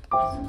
Subiendo.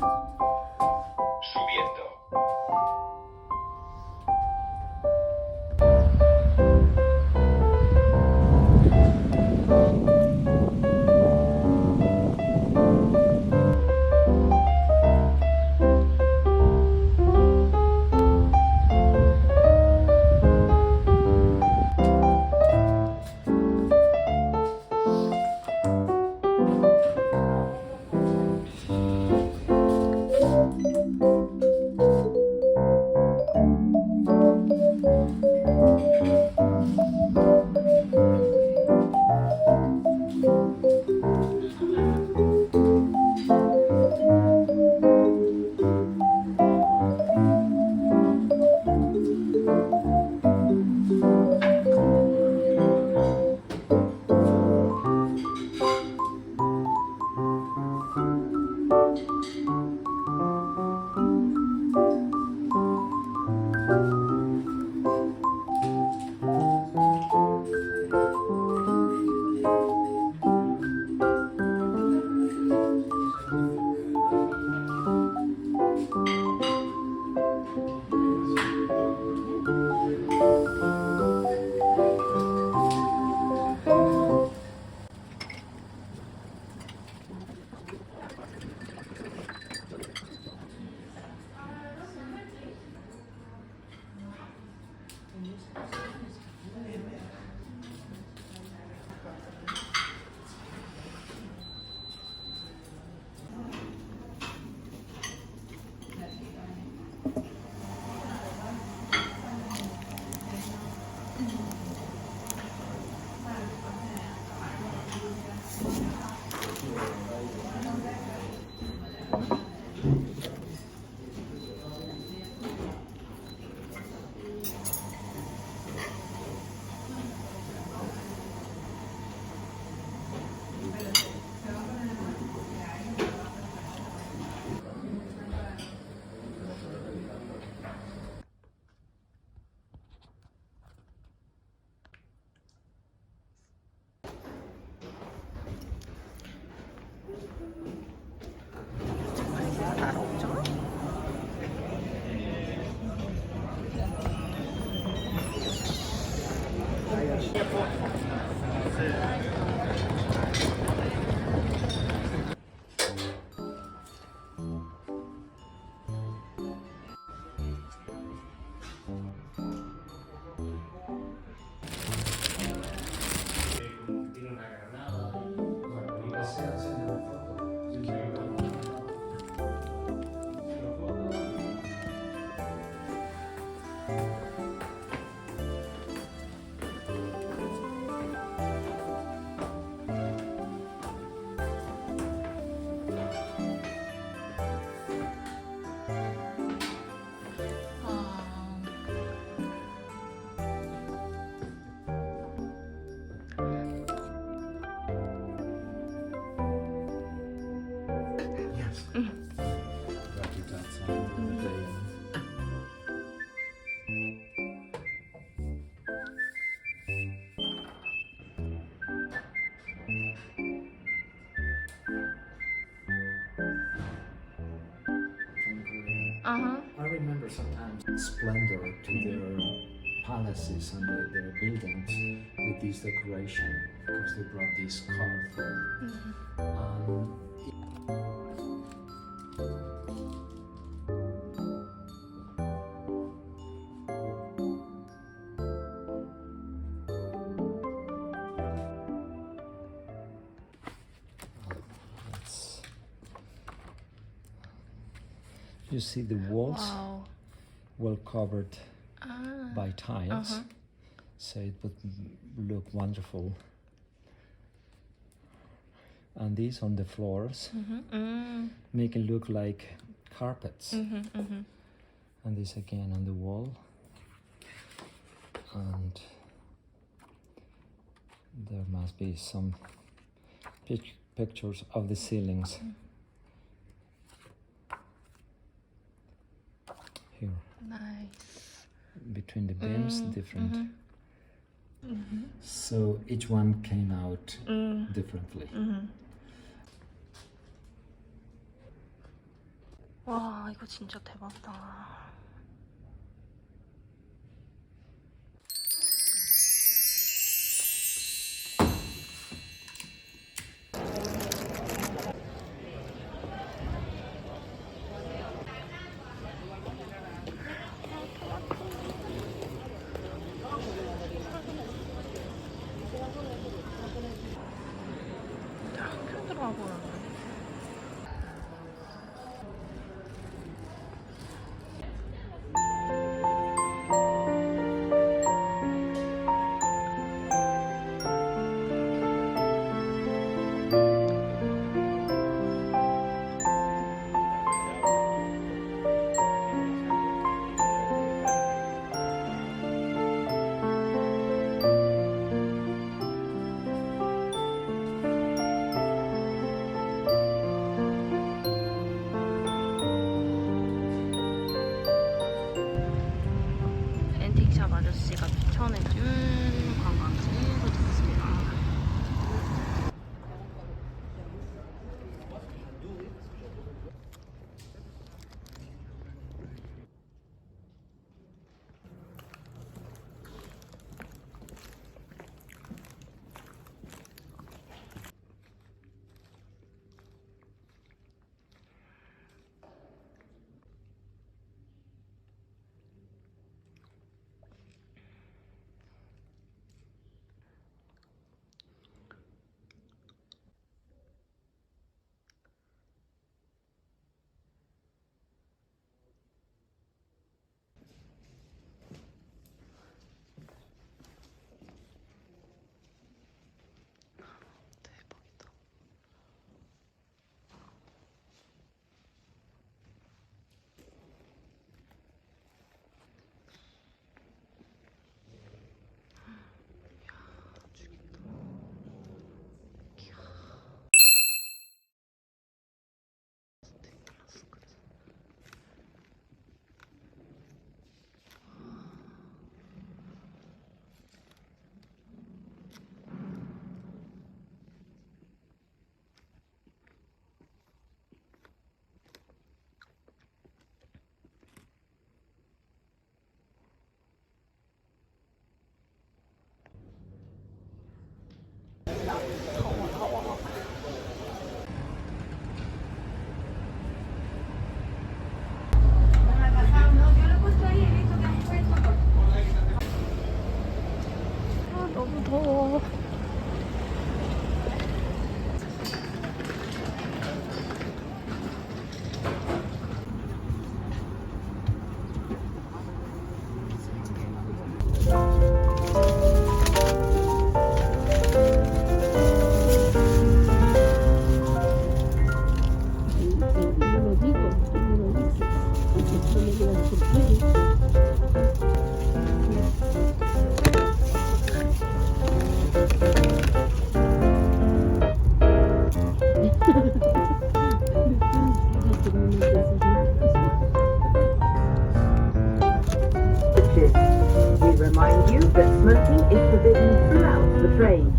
I remember sometimes splendor to their palaces and their buildings with this decoration because they brought this colorful. You see the walls well covered by tiles, so it would look wonderful. And these on the floors make it look like carpets. And this again on the wall. And there must be some pictures of the ceilings. Here. Nice. Between the beams, different. So each one came out differently. 와, 이거 진짜 대박이다. 학교 들어가 보였네. 앤틱샵 아저씨가 추천해준 관광지로 찾았습니다. 대박이다. 아, 너무 더워. We remind you that smoking is forbidden throughout the train.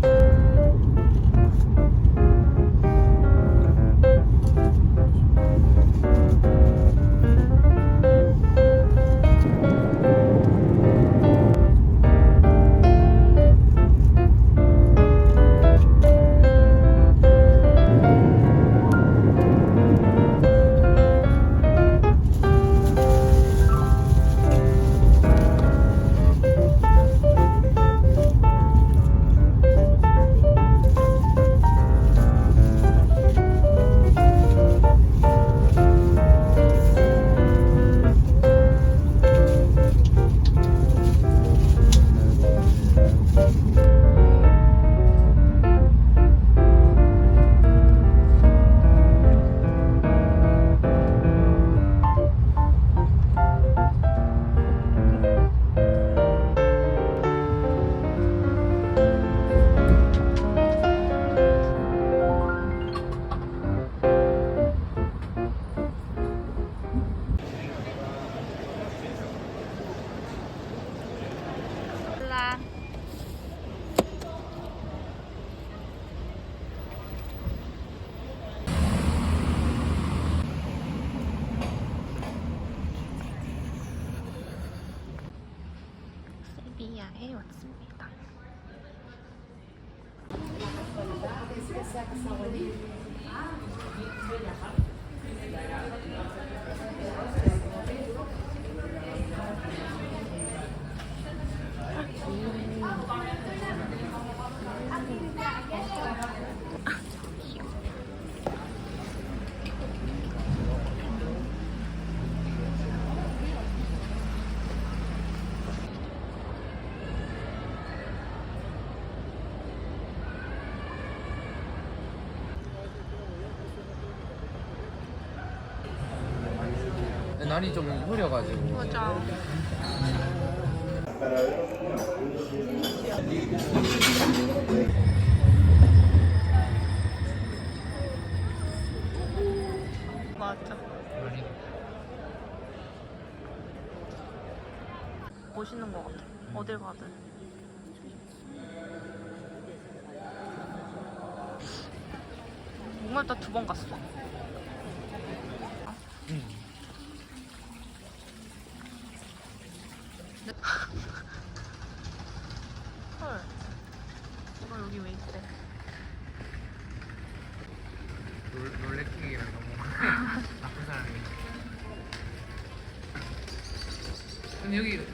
날이 좀 흐려가지고. 맞아. 맞아. 멋있는 것 같아. 어딜 가든. 목말다 2번 갔어. 헐. 너 여기 왜 있대? 롤렉킹이랑 너무 나쁜 사람이. 근데 여기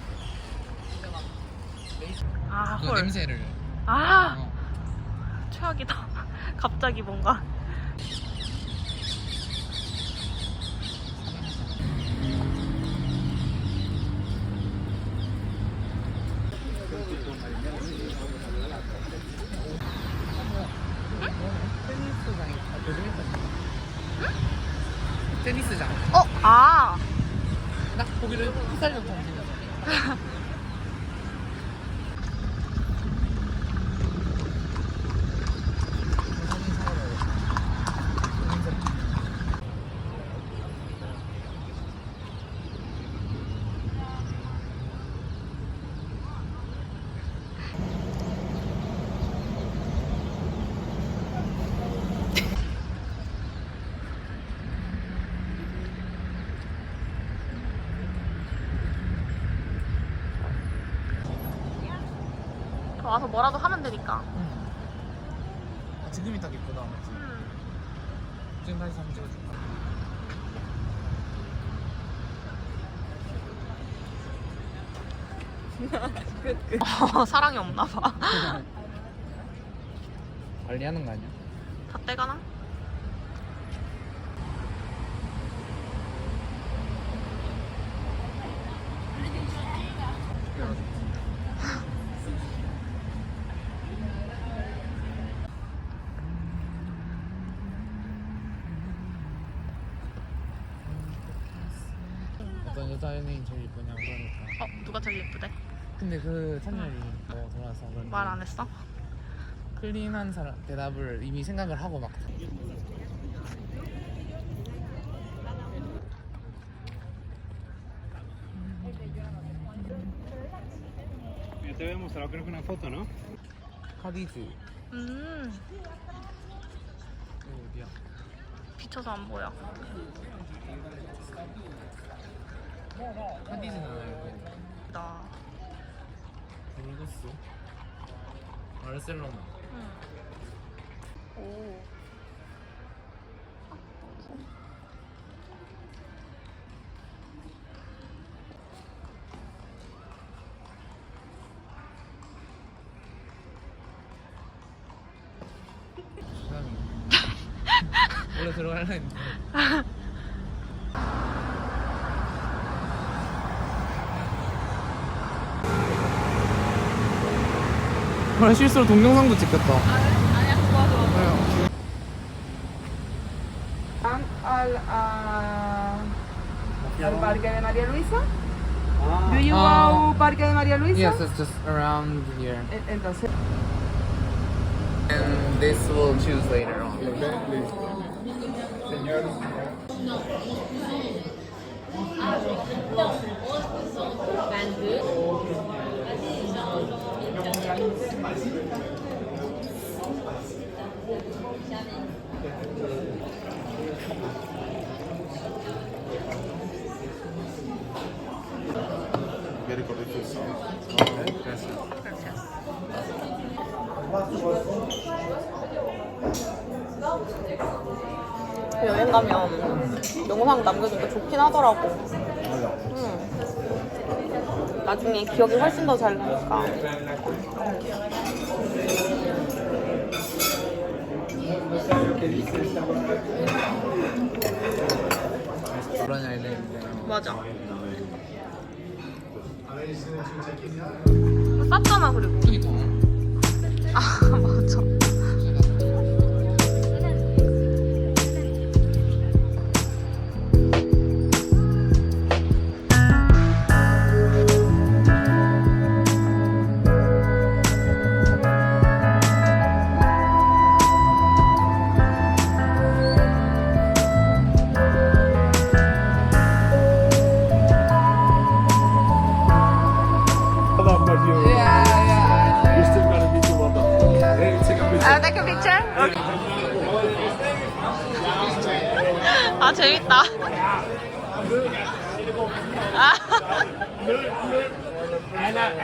아, 그 헐. 냄새를. 아, 어. 최악이다. 갑자기 뭔가. 테니스장. 아. 나 거기를 풋살장 정신. 와서 뭐라도 하면 되니까. 아, 지금이 딱 예쁘다. 맞지? 지금 다시 한번 찍어줄까? 사랑이 없나 봐. 관리하는 거 아니야? 다 떼가나? 어떤 여자 연예인 제일 예쁘냐고 그러니까. 누가 제일 예쁘대? 근데 그 찬열이 뭐 돌아서 그런지 말 안 했어? 클린한 사람 대답을 이미 생각을 하고 막. Te voy a mostrar creo que una foto, ¿no? 카디즈. 이거 어디야? 비춰서 안 보여. 카디즈는 알고. 나. 브루거스. 바르셀로나. 오. 원래 들어가려 했는데. 그래 실수로 동영상도 찍혔다. 아니야, 좋아. 그래요. al Parque de María Luisa. Do you Ah. go Parque de María Luisa? Yes, it's just around here. Entonces. And this we'll choose later on. Gracias. 여행 가면 영상 남겨주니까 좋긴 하더라고. 나중에 기억이 훨씬 더 잘 나니까. 맞아. 쌌잖아 그리고. 아 맞아. take a picture? 아 재밌다.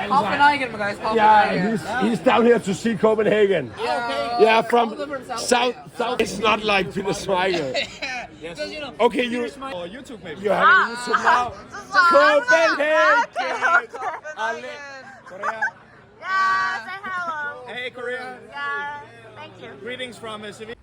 Copenhagen, guys. Yeah, he's down here to see Copenhagen. Yeah, from south. It's not like Peter Schmeichel. Okay, you YouTube maybe. you have a YouTube now. Copenhagen. Korea. Yeah, say hello. Hey Korea. Yeah, thank you. Greetings from Sevilla.